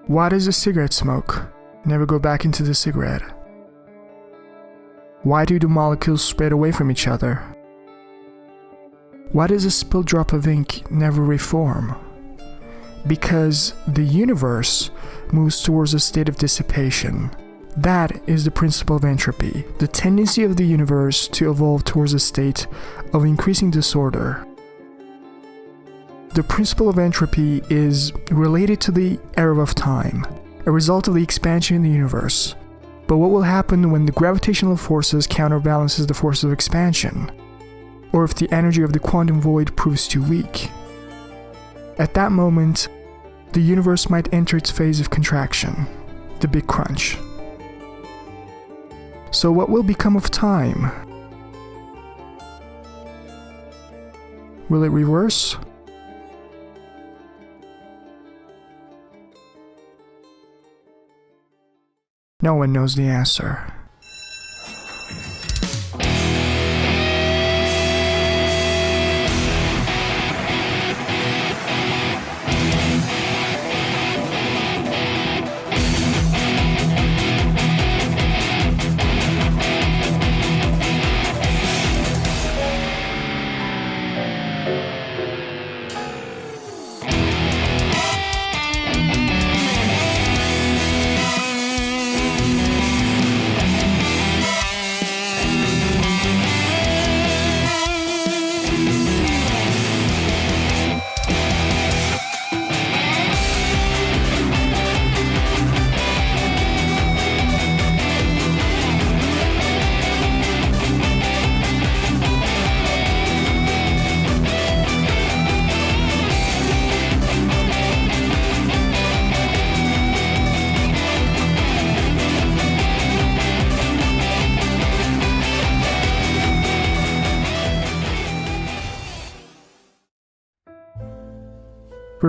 Why does a cigarette smoke never go back into the cigarette? Why do the molecules spread away from each other? Why does a spilled drop of ink never reform? Because the universe moves towards a state of dissipation. That is the principle of entropy, the tendency of the universe to evolve towards a state of increasing disorder. The principle of entropy is related to the era of time, a result of the expansion in the universe. But what will happen when the gravitational forces counterbalances the force of expansion? Or if the energy of the quantum void proves too weak? At that moment, the universe might enter its phase of contraction, the Big Crunch. So what will become of time? Will it reverse? No one knows the answer.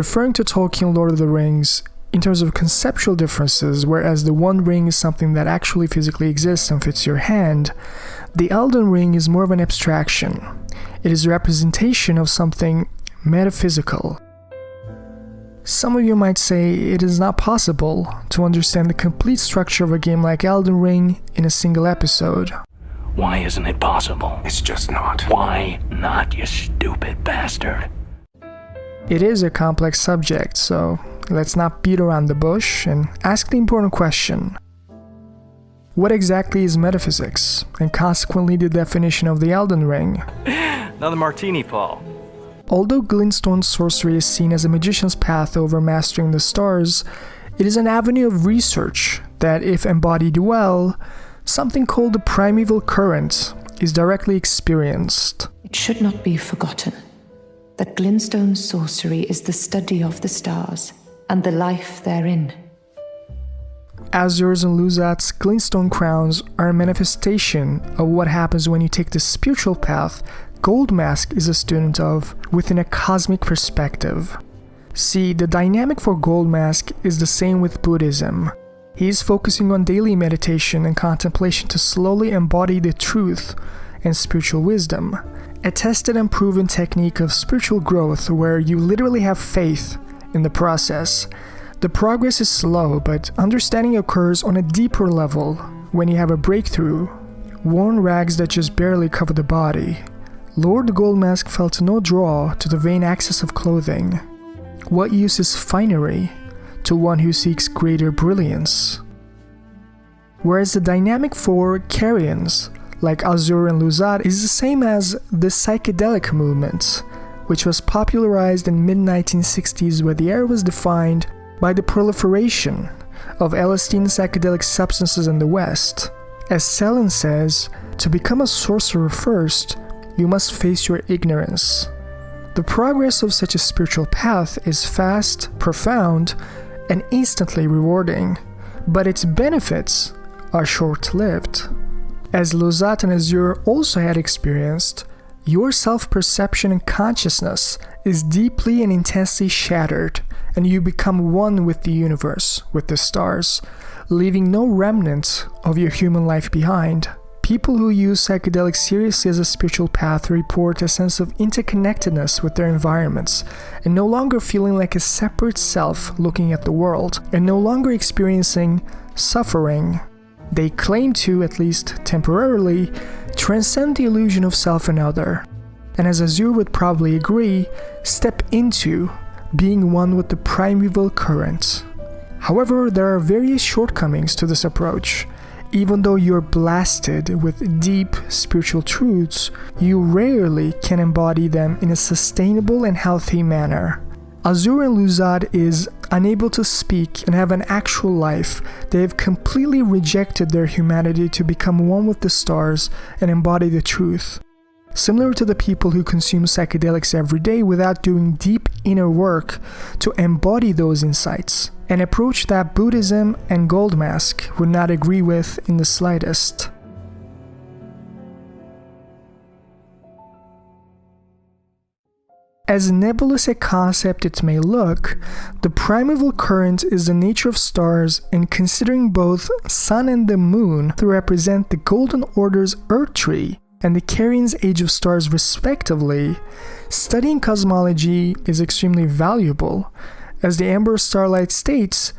Referring to Tolkien Lord of the Rings in terms of conceptual differences, whereas the One Ring is something that actually physically exists and fits your hand, the Elden Ring is more of an abstraction. It is a representation of something metaphysical. Some of you might say it is not possible to understand the complete structure of a game like Elden Ring in a single episode. Why isn't it possible? It's just not. Why not, you stupid bastard? It is a complex subject, so let's not beat around the bush and ask the important question. What exactly is metaphysics, and consequently the definition of the Elden Ring? Another martini, Paul. Although glintstone sorcery is seen as a magician's path over mastering the stars, it is an avenue of research that, if embodied well, something called the primeval current is directly experienced. It should not be forgotten that glintstone sorcery is the study of the stars and the life therein. Azur's and Lusat's glintstone crowns are a manifestation of what happens when you take the spiritual path Goldmask is a student of within a cosmic perspective. See, the dynamic for Goldmask is the same with Buddhism. He is focusing on daily meditation and contemplation to slowly embody the truth and spiritual wisdom, a tested and proven technique of spiritual growth where you literally have faith in the process. The progress is slow, but understanding occurs on a deeper level when you have a breakthrough. Worn rags that just barely cover the body. Lord Goldmask felt no draw to the vain access of clothing. What use is finery to one who seeks greater brilliance? Whereas the dynamic for Carians, like Azur and Lusat, is the same as the psychedelic movement, which was popularized in mid-1960s, where the era was defined by the proliferation of LSD and psychedelic substances in the West. As Selin says, to become a sorcerer first, you must face your ignorance. The progress of such a spiritual path is fast, profound, and instantly rewarding, but its benefits are short-lived. As Lusat and Azur also had experienced, your self-perception and consciousness is deeply and intensely shattered, and you become one with the universe, with the stars, leaving no remnant of your human life behind. People who use psychedelics seriously as a spiritual path report a sense of interconnectedness with their environments, and no longer feeling like a separate self looking at the world, and no longer experiencing suffering. They claim to, at least temporarily, transcend the illusion of self and other, and as Azure would probably agree, step into being one with the primeval current. However, there are various shortcomings to this approach. Even though you're blasted with deep spiritual truths, you rarely can embody them in a sustainable and healthy manner. Azure and Lusat is unable to speak and have an actual life. They have completely rejected their humanity to become one with the stars and embody the truth. Similar to the people who consume psychedelics every day without doing deep inner work to embody those insights, an approach that Buddhism and Goldmask would not agree with in the slightest. As nebulous a concept it may look, the primeval current is the nature of stars, and considering both Sun and the Moon to represent the Golden Order's Erdtree and the Carrian's Age of Stars respectively, studying cosmology is extremely valuable. As the Amber Starlight states,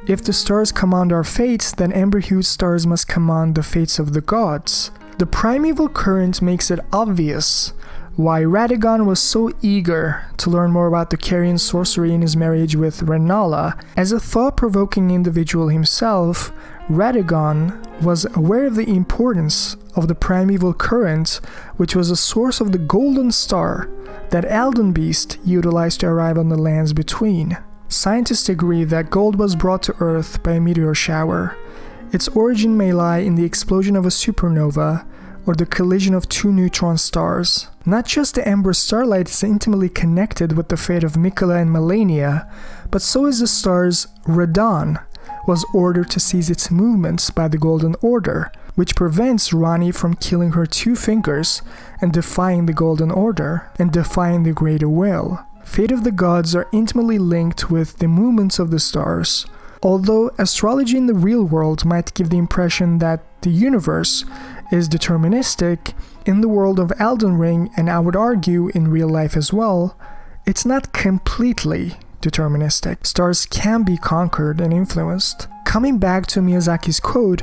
if the stars command our fates, then amber-hued stars must command the fates of the gods. The primeval current makes it obvious why Radagon was so eager to learn more about the Carrian sorcery in his marriage with Rennala. As a thought-provoking individual himself, Radagon was aware of the importance of the primeval current, which was a source of the golden star that Elden Beast utilized to arrive on the lands between. Scientists agree that gold was brought to Earth by a meteor shower. Its origin may lie in the explosion of a supernova or the collision of two neutron stars. Not just the Amber Starlight is intimately connected with the fate of Miquella and Melania, but so is the star's Radagon was ordered to cease its movements by the Golden Order, which prevents Ranni from killing her two fingers and defying the Golden Order and defying the Greater Will. Fate of the gods are intimately linked with the movements of the stars. Although astrology in the real world might give the impression that the universe is deterministic, in the world of Elden Ring, and I would argue in real life as well, it's not completely deterministic. Stars can be conquered and influenced. Coming back to Miyazaki's quote,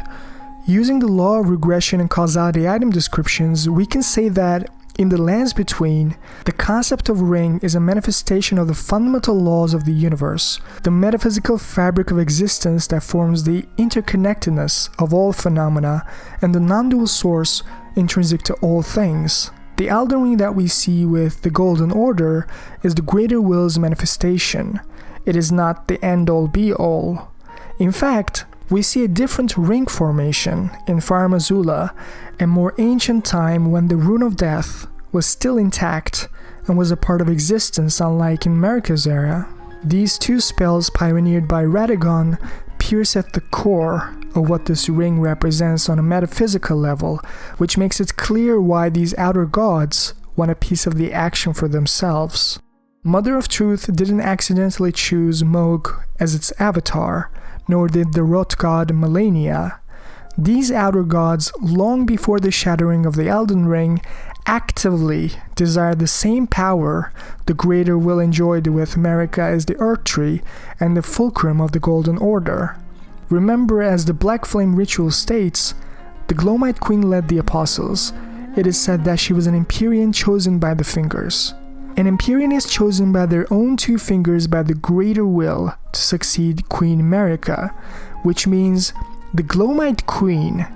using the law of regression and causality item descriptions, we can say that in the lands between, the concept of ring is a manifestation of the fundamental laws of the universe, the metaphysical fabric of existence that forms the interconnectedness of all phenomena and the non-dual source intrinsic to all things. The Elden Ring that we see with the Golden Order is the Greater Will's manifestation. It is not the end-all be-all. In fact, we see a different ring formation in Farum Azula, a more ancient time when the Rune of Death was still intact and was a part of existence, unlike in Marika's era. These two spells pioneered by Radagon pierce at the core of what this ring represents on a metaphysical level, which makes it clear why these outer gods want a piece of the action for themselves. Mother of Truth didn't accidentally choose Mohg as its avatar, nor did the Rot god Melania. These outer gods, long before the shattering of the Elden Ring, actively desired the same power the Greater Will enjoyed with Marika as the Erdtree and the fulcrum of the Golden Order. Remember, as the Black Flame ritual states, the Glowmite Queen led the Apostles. It is said that she was an Empyrean chosen by the Fingers. An Empyrean is chosen by their own two fingers by the Greater Will to succeed Queen Marika, which means the Glowmite Queen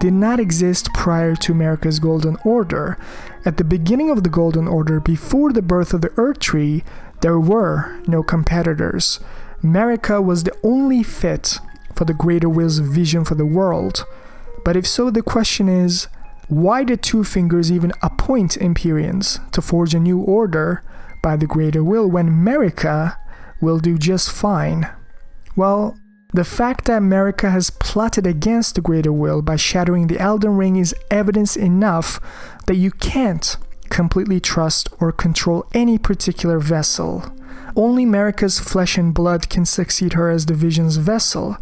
did not exist prior to Marika's Golden Order. At the beginning of the Golden Order, before the birth of the Erdtree, there were no competitors. Marika was the only fit for the Greater Will's vision for the world. But if so, the question is, why did Two Fingers even appoint Empyreans to forge a new order by the Greater Will when Marika will do just fine? Well, the fact that Marika has plotted against the Greater Will by shattering the Elden Ring is evidence enough that you can't completely trust or control any particular vessel. Only Marika's flesh and blood can succeed her as the Vision's vessel,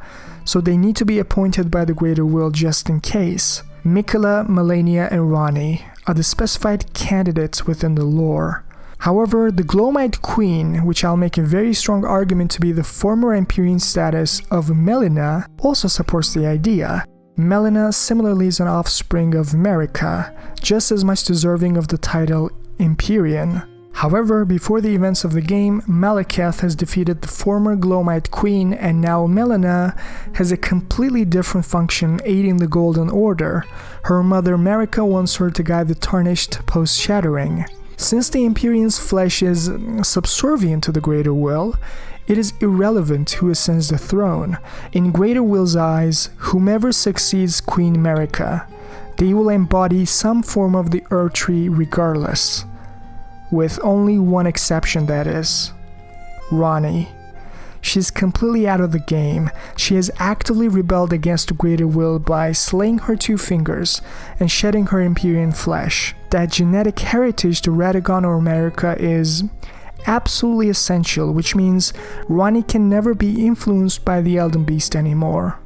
so they need to be appointed by the Greater Will just in case. Miquella, Malenia, and Ranni are the specified candidates within the lore. However, the Glowmite Queen, which I'll make a very strong argument to be the former Empyrean status of Melina, also supports the idea. Melina similarly is an offspring of Marika, just as much deserving of the title Empyrean. However, before the events of the game, Malekith has defeated the former Glowmite Queen, and now Melina has a completely different function aiding the Golden Order. Her mother Marika wants her to guide the Tarnished post-Shattering. Since the Empyrean's flesh is subservient to the Greater Will, it is irrelevant who ascends the throne. In Greater Will's eyes, whomever succeeds Queen Marika, they will embody some form of the Erdtree regardless. With only one exception, that is, Ranni. She's completely out of the game. She has actively rebelled against the Greater Will by slaying her 2 fingers and shedding her Empyrean flesh. That genetic heritage to Radagon or Marika is absolutely essential, which means Ranni can never be influenced by the Elden Beast anymore.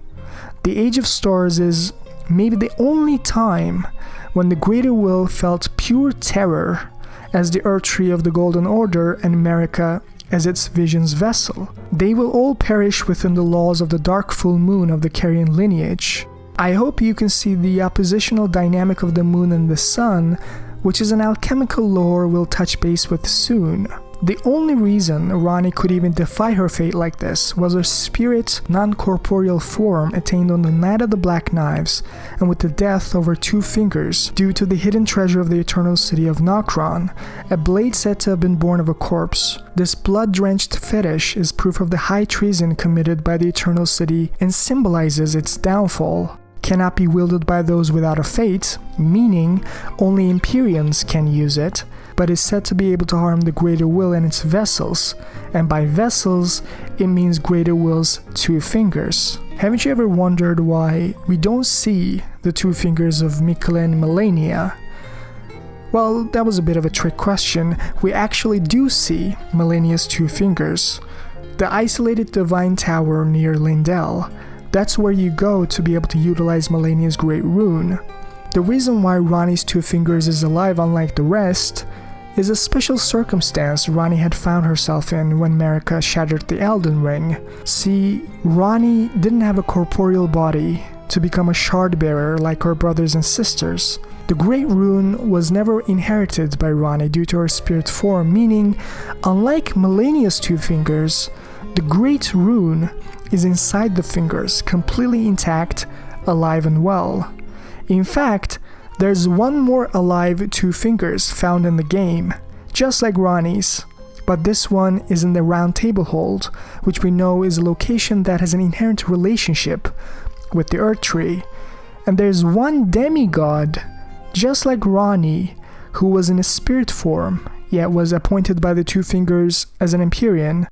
The Age of Stars is maybe the only time when the Greater Will felt pure terror as the Erdtree of the Golden Order and Marika as its vision's vessel. They will all perish within the laws of the dark full moon of the Carrion lineage. I hope you can see the oppositional dynamic of the moon and the sun, which is an alchemical lore we'll touch base with soon. The only reason Ranni could even defy her fate like this was her spirit, non-corporeal form attained on the Night of the Black Knives, and with the death of her 2 fingers due to the hidden treasure of the eternal city of Nokron, a blade said to have been born of a corpse. This blood-drenched fetish is proof of the high treason committed by the eternal city and symbolizes its downfall. Cannot be wielded by those without a fate, meaning only Empyreans can use it, but is said to be able to harm the Greater Will and its vessels, and by vessels, it means Greater Will's 2 fingers. Haven't you ever wondered why we don't see the 2 fingers of Miquella and Malenia? Well, that was a bit of a trick question. We actually do see Malenia's 2 fingers. The isolated Divine Tower near Lindell. That's where you go to be able to utilize Malenia's Great Rune. The reason why Ranni's 2 fingers is alive unlike the rest is a special circumstance Ranni had found herself in when Marika shattered the Elden Ring. See, Ranni didn't have a corporeal body to become a shard bearer like her brothers and sisters. The Great Rune was never inherited by Ranni due to her spirit form, meaning, unlike Malenia's 2 fingers, the Great Rune is inside the fingers, completely intact, alive and well. In fact, there's one more alive 2 fingers found in the game, just like Ranni's, but this one is in the Roundtable hold, which we know is a location that has an inherent relationship with the Erdtree. And there's one demigod, just like Ranni, who was in a spirit form, yet was appointed by the 2 fingers as an Empyrean.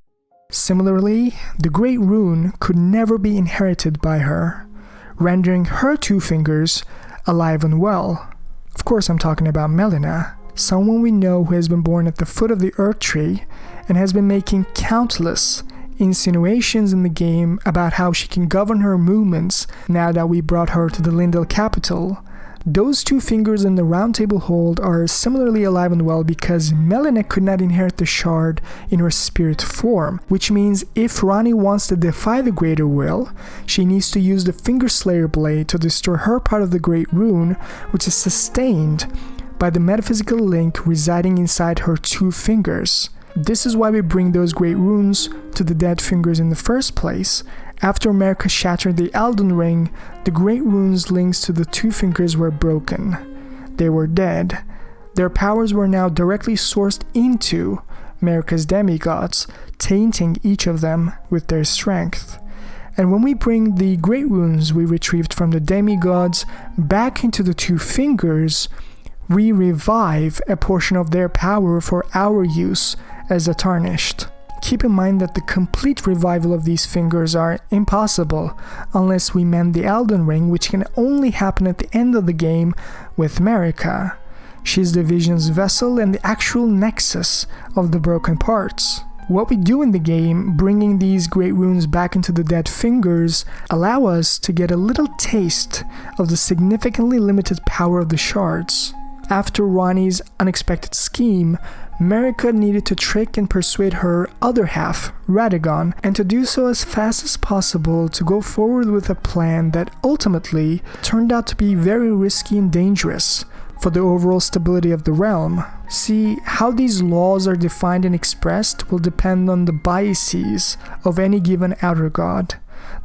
Similarly, the Great Rune could never be inherited by her, rendering her 2 fingers alive and well. Of course, I'm talking about Melina, someone we know who has been born at the foot of the Erdtree and has been making countless insinuations in the game about how she can govern her movements now that we brought her to the Lindell capital. Those 2 fingers in the Roundtable hold are similarly alive and well because Melina could not inherit the shard in her spirit form, which means if Ranni wants to defy the Greater Will, she needs to use the Fingerslayer blade to destroy her part of the Great Rune, which is sustained by the metaphysical link residing inside her 2 fingers. This is why we bring those Great Runes to the dead fingers in the first place. After Marika shattered the Elden Ring, the Great Runes links to the 2 fingers were broken. They were dead. Their powers were now directly sourced into Marika's demigods, tainting each of them with their strength. And when we bring the Great Runes we retrieved from the demigods back into the 2 fingers, we revive a portion of their power for our use as the Tarnished. Keep in mind that the complete revival of these fingers are impossible unless we mend the Elden Ring, which can only happen at the end of the game with Marika. She's the vision's vessel and the actual nexus of the broken parts. What we do in the game, bringing these great runes back into the dead fingers, allow us to get a little taste of the significantly limited power of the shards. After Ranni's unexpected scheme, Marika needed to trick and persuade her other half, Radagon, and to do so as fast as possible to go forward with a plan that ultimately turned out to be very risky and dangerous for the overall stability of the realm. See, how these laws are defined and expressed will depend on the biases of any given outer god.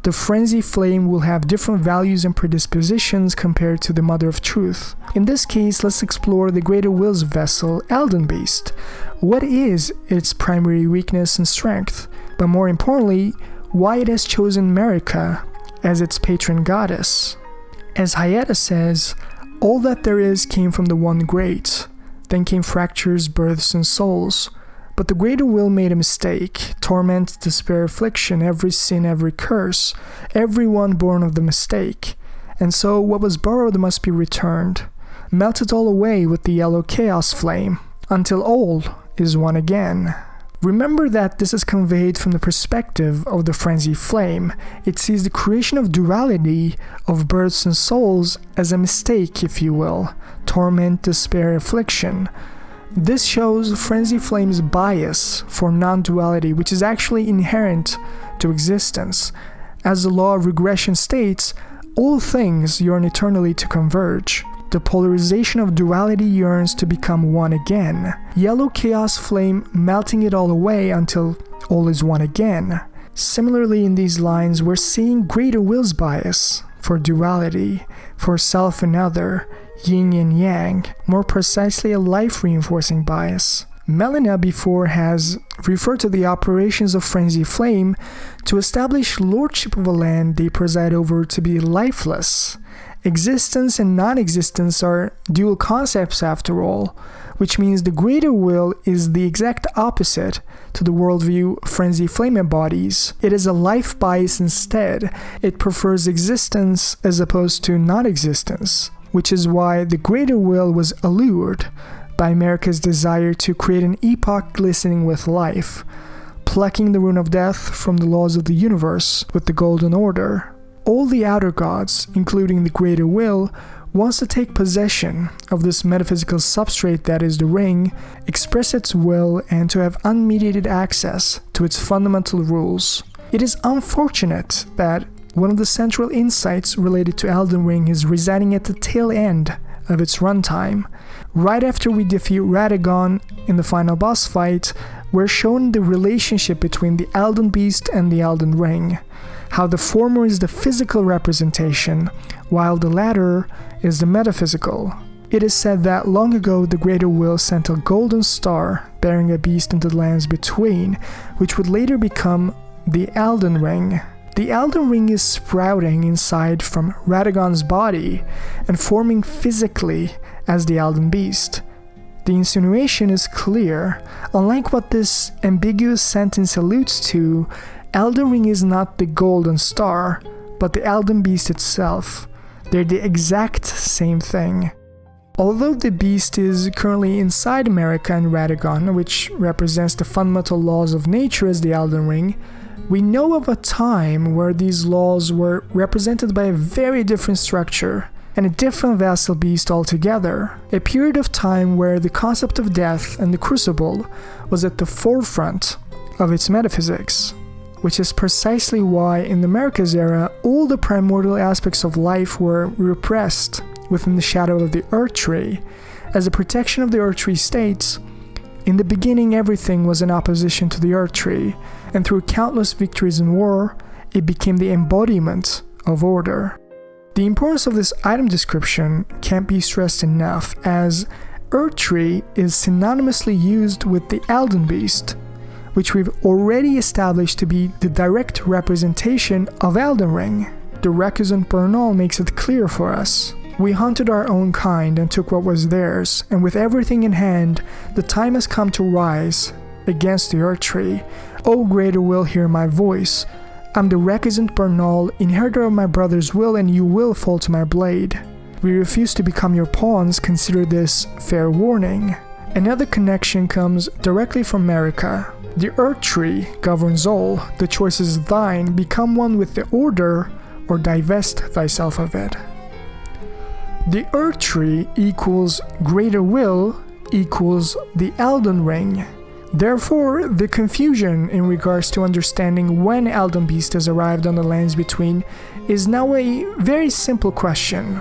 The frenzy flame will have different values and predispositions compared to the Mother of Truth. In this case, let's explore the Greater Will's vessel, Elden Beast. What is its primary weakness and strength? But more importantly, why it has chosen Marika as its patron goddess. As Hayata says, all that there is came from the One Great. Then came fractures, births, and souls. But the Greater Will made a mistake. Torment, despair, affliction, every sin, every curse, everyone born of the mistake. And so what was borrowed must be returned. Melt it all away with the yellow chaos flame, until all is one again. Remember that this is conveyed from the perspective of the frenzy flame. It sees the creation of duality, of births and souls, as a mistake, if you will. Torment, despair, affliction. This shows Frenzy Flame's bias for non-duality, which is actually inherent to existence. As the law of regression states, all things yearn eternally to converge. The polarization of duality yearns to become one again. Yellow Chaos Flame melting it all away until all is one again. Similarly, in these lines, we're seeing Greater Will's bias for duality, for self and other, yin and yang, more precisely a life-reinforcing bias. Melina before has referred to the operations of Frenzy Flame to establish lordship of a land they preside over to be lifeless. Existence and non-existence are dual concepts after all, which means the Greater Will is the exact opposite to the worldview Frenzy Flame embodies. It is a life bias instead. It prefers existence as opposed to non-existence, which is why the Greater Will was allured by Marika's desire to create an epoch glistening with life, plucking the rune of death from the laws of the universe with the Golden Order. All the outer gods, including the Greater Will, wants to take possession of this metaphysical substrate that is the ring, express its will, and to have unmediated access to its fundamental rules. It is unfortunate that one of the central insights related to Elden Ring is residing at the tail end of its runtime. Right after we defeat Radagon in the final boss fight, we're shown the relationship between the Elden Beast and the Elden Ring, how the former is the physical representation, while the latter is the metaphysical. It is said that long ago the Greater Will sent a golden star bearing a beast into the lands between, which would later become the Elden Ring. The Elden Ring is sprouting inside from Radagon's body and forming physically as the Elden Beast. The insinuation is clear. Unlike what this ambiguous sentence alludes to, Elden Ring is not the golden star, but the Elden Beast itself. They're the exact same thing. Although the beast is currently inside Marika and Radagon, which represents the fundamental laws of nature as the Elden Ring, we know of a time where these laws were represented by a very different structure and a different vassal beast altogether. A period of time where the concept of death and the Crucible was at the forefront of its metaphysics, which is precisely why in the Marika's era all the primordial aspects of life were repressed within the shadow of the Erdtree. As a protection of the Erdtree states, in the beginning everything was in opposition to the Erdtree, and through countless victories in war, it became the embodiment of order. The importance of this item description can't be stressed enough, as Erdtree is synonymously used with the Elden Beast, which we've already established to be the direct representation of Elden Ring. The Recusant Bernal makes it clear for us. We hunted our own kind and took what was theirs, and with everything in hand, the time has come to rise against the Erdtree. O Greater Will, hear my voice. I'm the Recusant Bernal, inheritor of my brother's will, and you will fall to my blade. We refuse to become your pawns, consider this fair warning. Another connection comes directly from Marika. The Erdtree governs all, the choice is thine, become one with the order, or divest thyself of it. The Erdtree equals greater will equals the Elden Ring. Therefore, the confusion in regards to understanding when Elden Beast has arrived on the lands between is now a very simple question.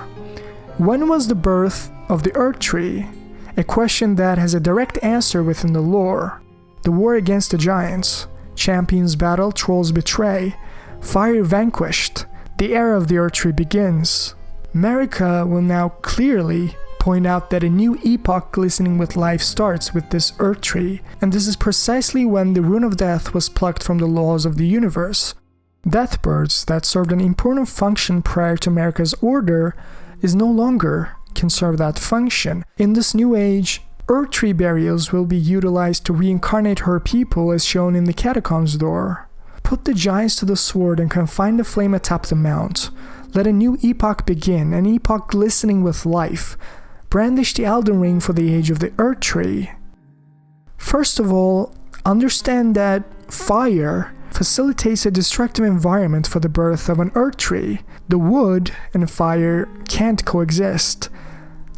When was the birth of the Erdtree? A question that has a direct answer within the lore. The war against the giants, champions battle, trolls betray, fire vanquished, the era of the Erdtree begins. Marika will now clearly point out that a new epoch glistening with life starts with this Erdtree, and this is precisely when the rune of death was plucked from the laws of the universe. Deathbirds that served an important function prior to Marika's order is no longer can serve that function. In this new age, Erdtree burials will be utilized to reincarnate her people as shown in the catacombs door. Put the giants to the sword and confine the flame atop the mount. Let a new epoch begin, an epoch glistening with life. Brandish the Elden Ring for the age of the Erdtree. First of all, understand that fire facilitates a destructive environment for the birth of an Erdtree. The wood and fire can't coexist.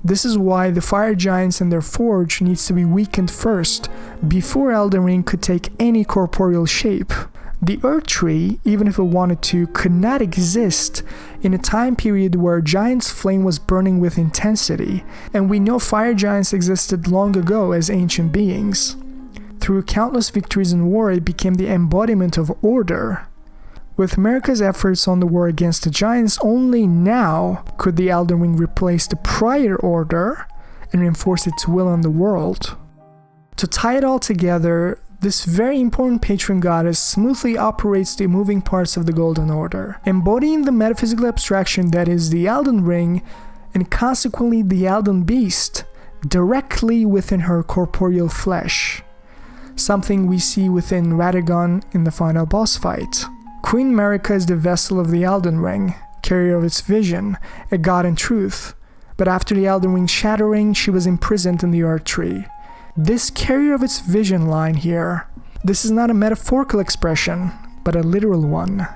This is why the fire giants and their forge needs to be weakened first, before Elden Ring could take any corporeal shape. The Erdtree, even if it wanted to, could not exist in a time period where giant's flame was burning with intensity, and we know fire giants existed long ago as ancient beings. Through countless victories in war, it became the embodiment of order. With Marika's efforts on the war against the giants, only now could the Elden Ring replace the prior order and reinforce its will on the world. To tie it all together, this very important patron goddess smoothly operates the moving parts of the Golden Order, embodying the metaphysical abstraction that is the Elden Ring and consequently the Elden Beast directly within her corporeal flesh, something we see within Radagon in the final boss fight. Queen Marika is the vessel of the Elden Ring, carrier of its vision, a god in truth, but after the Elden Ring shattering, she was imprisoned in the Erdtree. This carrier of its vision line here, this is not a metaphorical expression, but a literal one.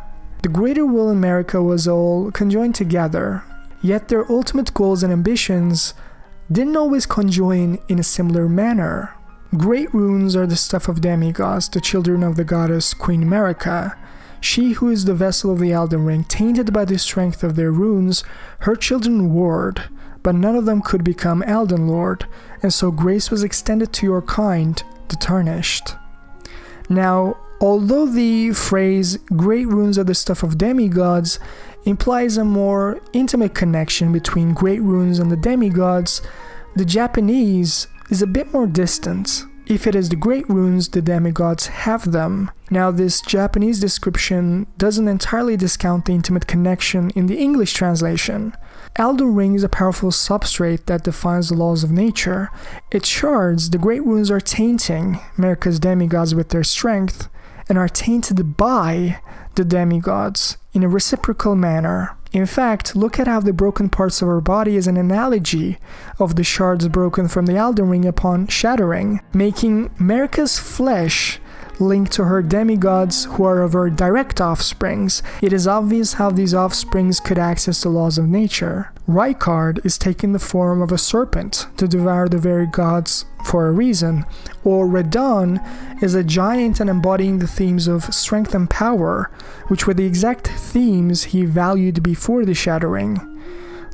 The greater will in Marika was all conjoined together, yet their ultimate goals and ambitions didn't always conjoin in a similar manner. Great runes are the stuff of demigods, the children of the goddess Queen Marika. She who is the vessel of the Elden Ring, tainted by the strength of their runes, her children warred, but none of them could become Elden Lord, and so grace was extended to your kind, the Tarnished. Now, although the phrase great runes are the stuff of demigods implies a more intimate connection between great runes and the demigods, the Japanese is a bit more distant. If it is the great runes, the demigods have them. Now, this Japanese description doesn't entirely discount the intimate connection in the English translation. Elden Ring is a powerful substrate that defines the laws of nature. Its shards, the great runes, are tainting Marika's demigods with their strength, and are tainted by the demigods in a reciprocal manner. In fact, look at how the broken parts of her body is an analogy of the shards broken from the Elden Ring upon shattering, making Marika's flesh linked to her demigods who are of her direct offsprings. It is obvious how these offsprings could access the laws of nature. Rykard is taking the form of a serpent to devour the very gods for a reason, or Radagon is a giant and embodying the themes of strength and power, which were the exact themes he valued before the Shattering.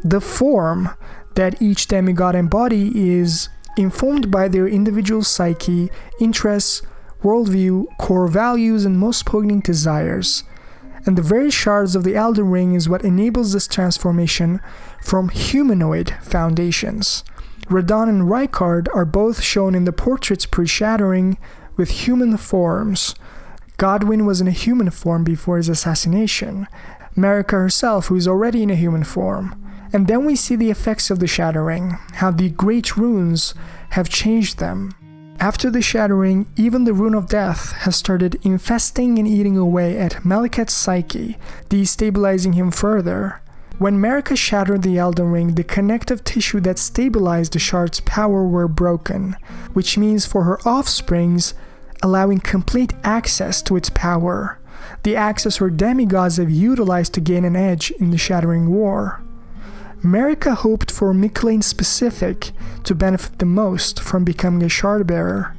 The form that each demigod embody is informed by their individual psyche, interests, worldview, core values, and most poignant desires. And the very shards of the Elden Ring is what enables this transformation from humanoid foundations. Radagon and Rykard are both shown in the portraits pre-Shattering with human forms. Godwyn was in a human form before his assassination. Marika herself, who is already in a human form. And then we see the effects of the Shattering, how the great runes have changed them. After the Shattering, even the Rune of Death has started infesting and eating away at Maliket's psyche, destabilizing him further. When Marika shattered the Elden Ring, the connective tissue that stabilized the shard's power were broken, which means for her offsprings, allowing complete access to its power, the access her demigods have utilized to gain an edge in the Shattering War. Marika hoped for Miquella in specific to benefit the most from becoming a shardbearer.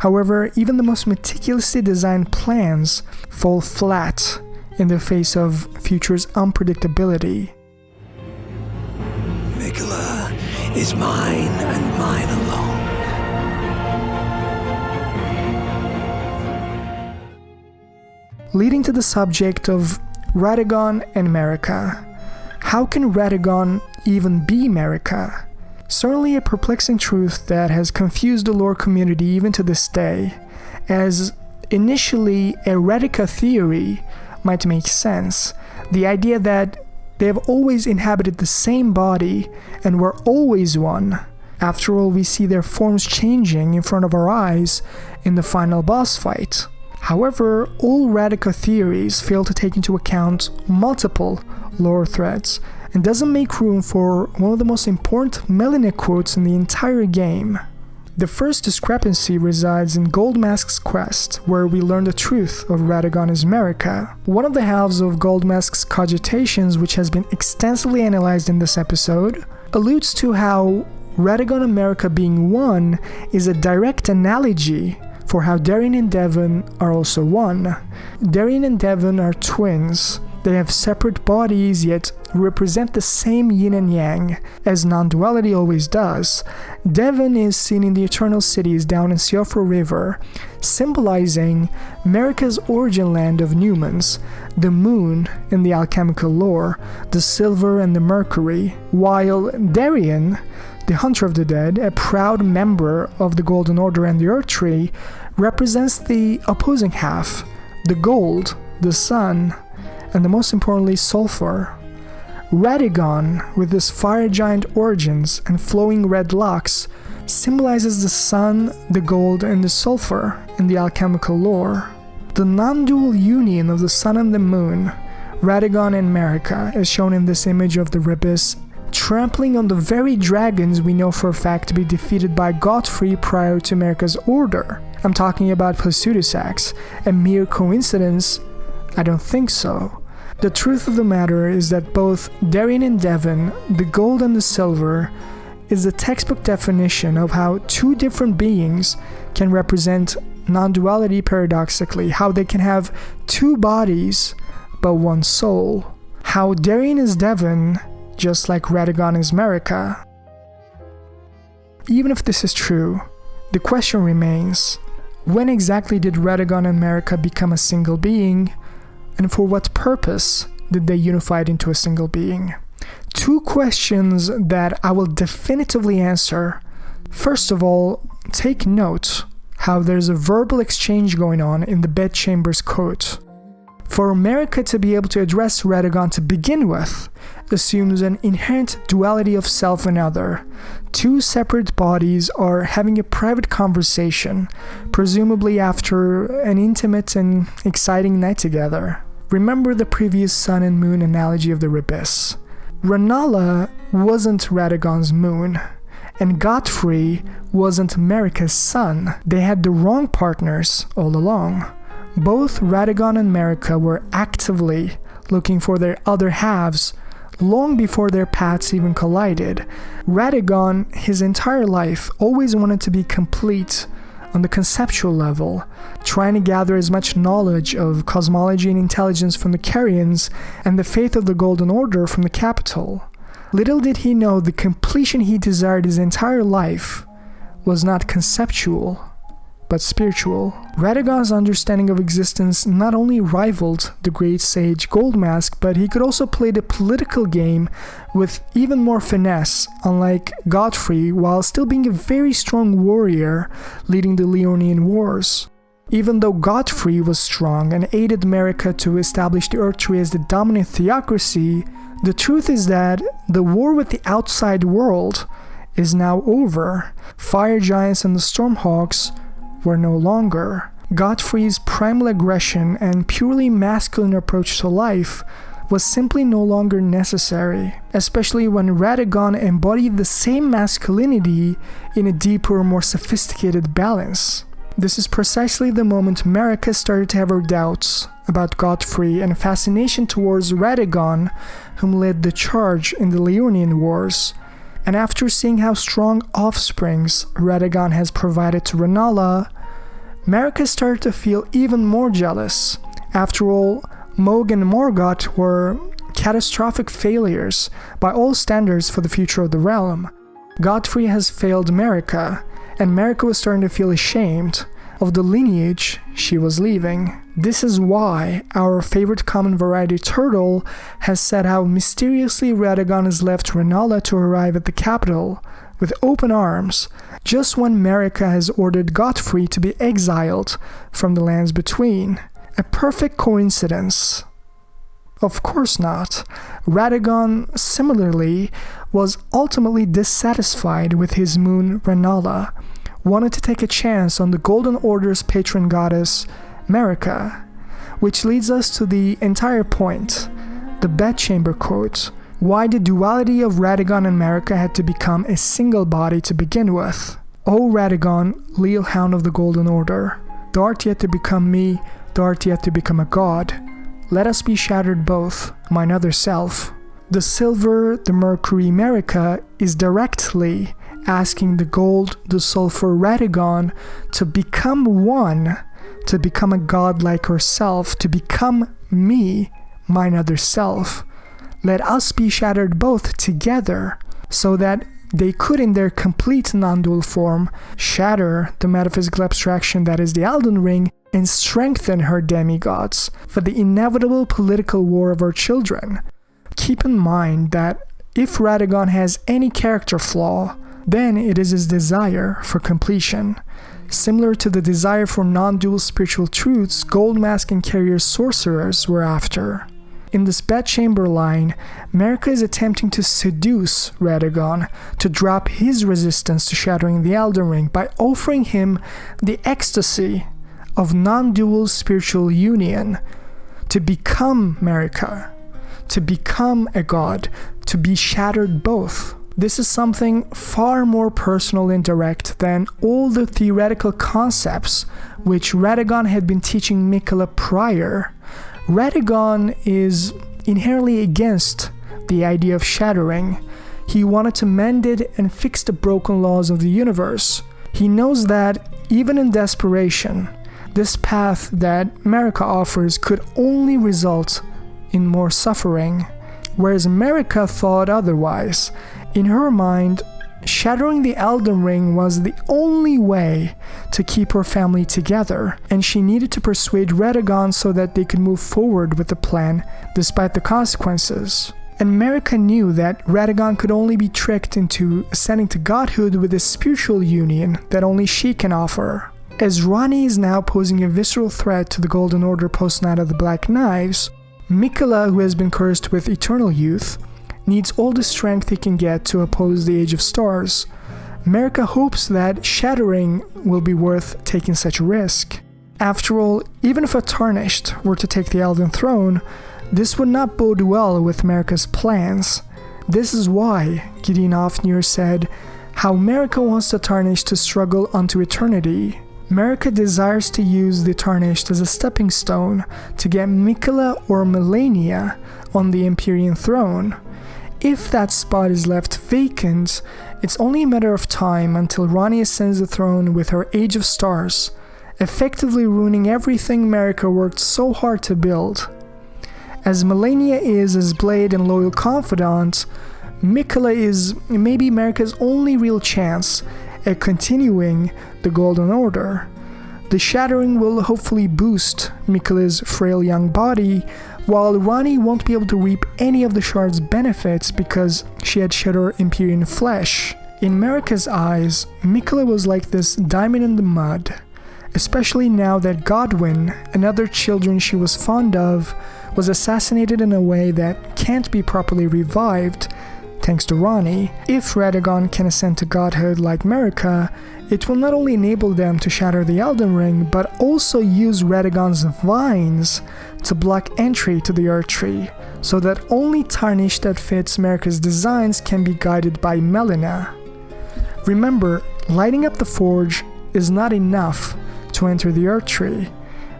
However, even the most meticulously designed plans fall flat in the face of future's unpredictability. Miquella is mine and mine alone. Leading to the subject of Radagon and Marika. How can Radagon even be Marika? Certainly a perplexing truth that has confused the lore community even to this day, as initially a Radika theory might make sense. The idea that they have always inhabited the same body and were always one. After all, we see their forms changing in front of our eyes in the final boss fight. However, all Radika theories fail to take into account multiple lore threads and doesn't make room for one of the most important Melina quotes in the entire game. The first discrepancy resides in Goldmask's quest, where we learn the truth of Radagon as Marika. One of the halves of Goldmask's cogitations, which has been extensively analyzed in this episode, alludes to how Radagon and Marika being one is a direct analogy for how Darian and Devin are also one. Darian and Devin are twins. They have separate bodies, yet represent the same yin and yang, as non-duality always does. Devin is seen in the Eternal Cities down in Sulphur River, symbolizing Marika's origin land of Numans, the moon in the alchemical lore, the silver and the Mercury, while Darian, the Hunter of the Dead, a proud member of the Golden Order and the Erdtree, represents the opposing half, the gold, the sun, and the most importantly, Sulphur. Radagon, with his fire giant origins and flowing red locks, symbolizes the sun, the gold, and the sulphur in the alchemical lore. The non-dual union of the sun and the moon, Radagon and Marika, is shown in this image of the Rebis, trampling on the very dragons we know for a fact to be defeated by Godfrey prior to Marika's order. I'm talking about Pseudosax. A mere coincidence? I don't think so. The truth of the matter is that both Darian and Devin, the gold and the silver, is the textbook definition of how two different beings can represent non-duality paradoxically, how they can have two bodies but one soul, how Darian is Devin just like Radagon is Marika. Even if this is true, the question remains, when exactly did Radagon and Marika become a single being? And for what purpose did they unify into a single being? Two questions that I will definitively answer. First of all, take note how there's a verbal exchange going on in the bedchamber's coat. For Marika to be able to address Radagon to begin with assumes an inherent duality of self and other. Two separate bodies are having a private conversation, presumably after an intimate and exciting night together. Remember the previous sun and moon analogy of the Rebis. Ranala wasn't Radagon's moon, and Godfrey wasn't Marika's sun. They had the wrong partners all along. Both Radagon and Marika were actively looking for their other halves long before their paths even collided. Radagon, his entire life, always wanted to be complete on the conceptual level, trying to gather as much knowledge of cosmology and intelligence from the Empyreans and the faith of the Golden Order from the capital. Little did he know the completion he desired his entire life was not conceptual, but spiritual. Radagon's understanding of existence not only rivaled the great sage Goldmask, but he could also play the political game with even more finesse, unlike Godfrey, while still being a very strong warrior leading the Leonian Wars. Even though Godfrey was strong and aided Marika to establish the Erdtree as the dominant theocracy, the truth is that the war with the outside world is now over. Fire giants and the Stormhawks were no longer. Godfrey's primal aggression and purely masculine approach to life was simply no longer necessary, especially when Radagon embodied the same masculinity in a deeper, more sophisticated balance. This is precisely the moment Marika started to have her doubts about Godfrey and fascination towards Radagon, whom led the charge in the Leonian Wars. And after seeing how strong offsprings Radagon has provided to Rennala, Marika started to feel even more jealous. After all, Mohg and Morgoth were catastrophic failures by all standards for the future of the realm. Godfrey has failed Marika, and Marika was starting to feel ashamed of the lineage she was leaving. This is why our favorite common variety turtle has said how mysteriously Radagon has left Rennala to arrive at the capital with open arms, just when Marika has ordered Godfrey to be exiled from the lands between. A perfect coincidence. Of course not. Radagon, similarly, was ultimately dissatisfied with his moon Rennala, wanted to take a chance on the Golden Order's patron goddess, Marika, which leads us to the entire point, the bedchamber quote, why the duality of Radagon and Marika had to become a single body to begin with. O Radagon, leal hound of the Golden Order, thou art yet to become me, thou art yet to become a god. Let us be shattered both, mine other self. The silver, the Mercury Marika is directly asking the gold, the sulphur Radagon to become one, to become a god like herself, to become me, mine other self. Let us be shattered both together, so that they could in their complete non-dual form shatter the metaphysical abstraction that is the Elden Ring and strengthen her demigods for the inevitable political war of her children. Keep in mind that if Radagon has any character flaw, then it is his desire for completion, similar to the desire for non-dual spiritual truths Goldmask and Carrier's sorcerers were after. In this bedchamber line, Marika is attempting to seduce Radagon to drop his resistance to shattering the Elden Ring by offering him the ecstasy of non-dual spiritual union, to become Marika, to become a god, to be shattered both. This is something far more personal and direct than all the theoretical concepts which Radagon had been teaching Miquella prior. Radagon is inherently against the idea of shattering. He wanted to mend it and fix the broken laws of the universe. He knows that, even in desperation, this path that Marika offers could only result in more suffering, whereas Marika thought otherwise. In her mind, shattering the Elden Ring was the only way to keep her family together, and she needed to persuade Radagon so that they could move forward with the plan despite the consequences. And Marika knew that Radagon could only be tricked into ascending to godhood with a spiritual union that only she can offer. As Ranni is now posing a visceral threat to the Golden Order post-Night of the Black Knives, Miquella, who has been cursed with eternal youth, needs all the strength he can get to oppose the Age of Stars. Marika hopes that Shattering will be worth taking such a risk. After all, even if a Tarnished were to take the Elden Throne, this would not bode well with Marika's plans. This is why Gideon Ofnir said how Marika wants the Tarnished to struggle unto eternity. Marika desires to use the Tarnished as a stepping stone to get Miquella or Melania on the Empyrean throne. If that spot is left vacant, it's only a matter of time until Ranni ascends the throne with her Age of Stars, effectively ruining everything Marika worked so hard to build. As Melania is his blade and loyal confidant, Miquella is maybe Marika's only real chance at continuing the Golden Order. The Shattering will hopefully boost Miquella's frail young body, while Ranni won't be able to reap any of the shard's benefits because she had shed her Empyrean flesh. In Marika's eyes, Miquella was like this diamond in the mud, especially now that Godwyn and other children she was fond of was assassinated in a way that can't be properly revived thanks to Ranni. If Radagon can ascend to godhood like Marika, it will not only enable them to shatter the Elden Ring, but also use Radagon's vines to block entry to the Erdtree, so that only Tarnish that fits Marika's designs can be guided by Melina. Remember, lighting up the forge is not enough to enter the Erdtree.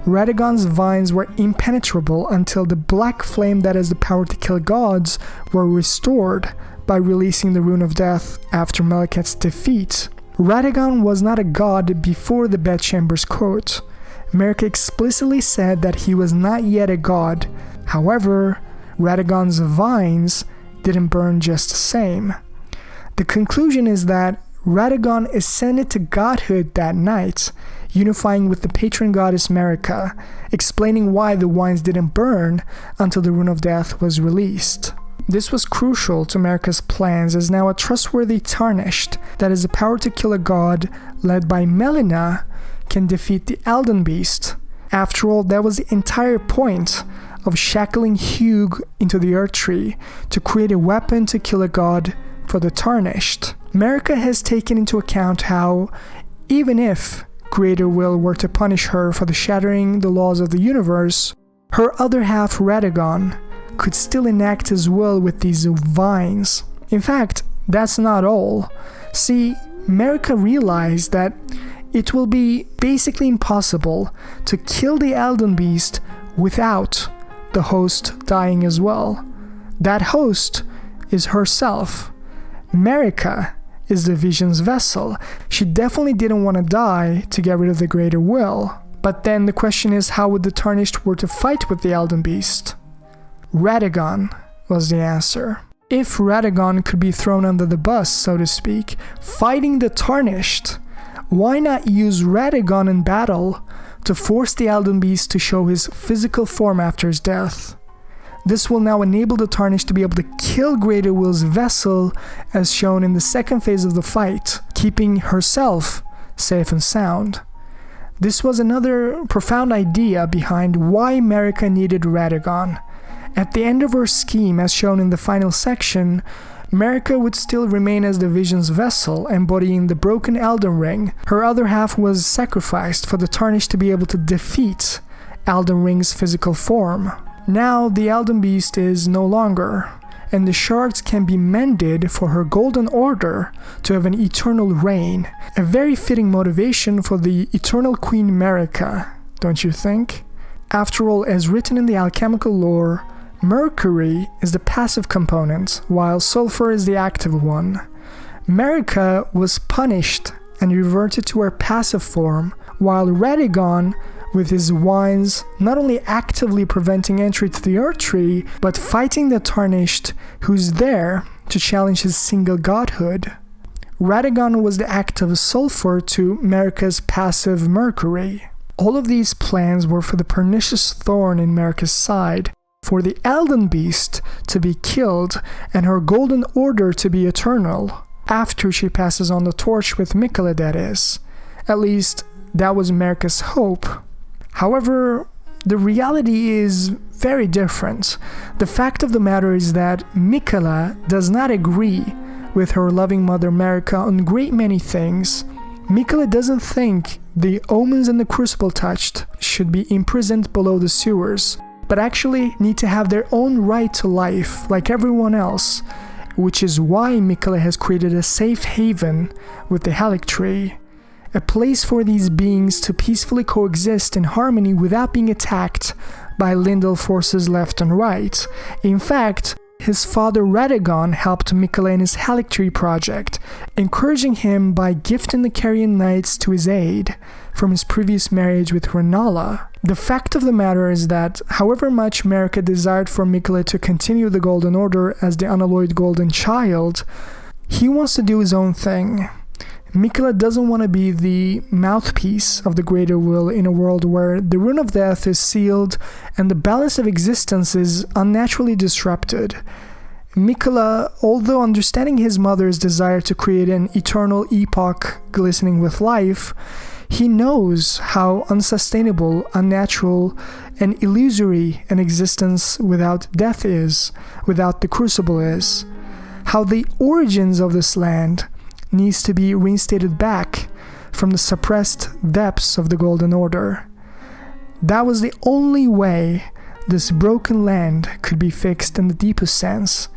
Radagon's vines were impenetrable until the black flame that has the power to kill gods were restored by releasing the Rune of Death after Malekith's defeat. Radagon was not a god before the Bedchamber's quote. Marika explicitly said that he was not yet a god. However, Radagon's vines didn't burn just the same. The conclusion is that Radagon ascended to godhood that night, unifying with the patron goddess Marika, explaining why the vines didn't burn until the Rune of Death was released. This was crucial to Marika's plans, as now a trustworthy Tarnished that has the power to kill a god led by Melina can defeat the Elden Beast. After all, that was the entire point of shackling Hugh into the Erdtree, to create a weapon to kill a god for the Tarnished. Marika has taken into account how, even if Greater Will were to punish her for shattering the laws of the universe, her other half Radagon could still enact his will with these vines. In fact, that's not all. See, Marika realized that it will be basically impossible to kill the Elden Beast without the host dying as well. That host is herself. Marika is the Vision's vessel. She definitely didn't want to die to get rid of the Greater Will. But then the question is, how would the Tarnished were to fight with the Elden Beast? Radagon was the answer. If Radagon could be thrown under the bus, so to speak, fighting the Tarnished, why not use Radagon in battle to force the Elden Beast to show his physical form after his death? This will now enable the Tarnished to be able to kill Greater Will's vessel, as shown in the second phase of the fight, keeping herself safe and sound. This was another profound idea behind why Marika needed Radagon. At the end of her scheme, as shown in the final section, Marika would still remain as the Vision's vessel, embodying the broken Elden Ring. Her other half was sacrificed for the Tarnished to be able to defeat Elden Ring's physical form. Now the Elden Beast is no longer, and the shards can be mended for her golden order to have an eternal reign. A very fitting motivation for the eternal Queen Marika, don't you think? After all, as written in the alchemical lore, Mercury is the passive component, while Sulphur is the active one. Marika was punished and reverted to her passive form, while Radagon, with his wines, not only actively preventing entry to the Erdtree, but fighting the Tarnished, who's there to challenge his single godhood. Radagon was the active Sulphur to Marika's passive Mercury. All of these plans were for the pernicious thorn in Marika's side, for the Elden Beast to be killed and her golden order to be eternal, after she passes on the torch with Miquella, that is. At least, that was Marika's hope. However, the reality is very different. The fact of the matter is that Miquella does not agree with her loving mother Marika on a great many things. Miquella doesn't think the omens and the Crucible touched should be imprisoned below the sewers, but actually need to have their own right to life like everyone else, which is why Miquella has created a safe haven with the Erdtree. A place for these beings to peacefully coexist in harmony without being attacked by Lindell forces left and right. In fact, his father Radagon helped Miquella in his Erdtree project, encouraging him by gifting the Carrion Knights to his aid from his previous marriage with Rennala. The fact of the matter is that, however much Marika desired for Miquella to continue the Golden Order as the unalloyed Golden Child, he wants to do his own thing. Miquella doesn't want to be the mouthpiece of the Greater Will in a world where the Rune of Death is sealed and the balance of existence is unnaturally disrupted. Miquella, although understanding his mother's desire to create an eternal epoch glistening with life, he knows how unsustainable, unnatural, and illusory an existence without death is, without the Crucible is. How the origins of this land needs to be reinstated back from the suppressed depths of the Golden Order. That was the only way this broken land could be fixed in the deepest sense,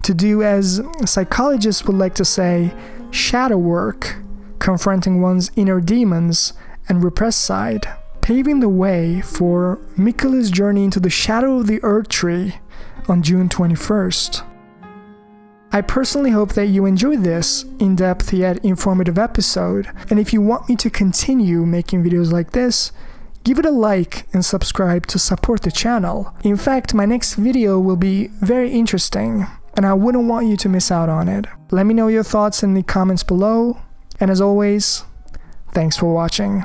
to do, as psychologists would like to say, shadow work, confronting one's inner demons and repressed side, paving the way for Miquella's journey into the shadow of the Erdtree on June 21st. I personally hope that you enjoyed this in-depth yet informative episode, and if you want me to continue making videos like this, give it a like and subscribe to support the channel. In fact, my next video will be very interesting, and I wouldn't want you to miss out on it. Let me know your thoughts in the comments below, and as always, thanks for watching.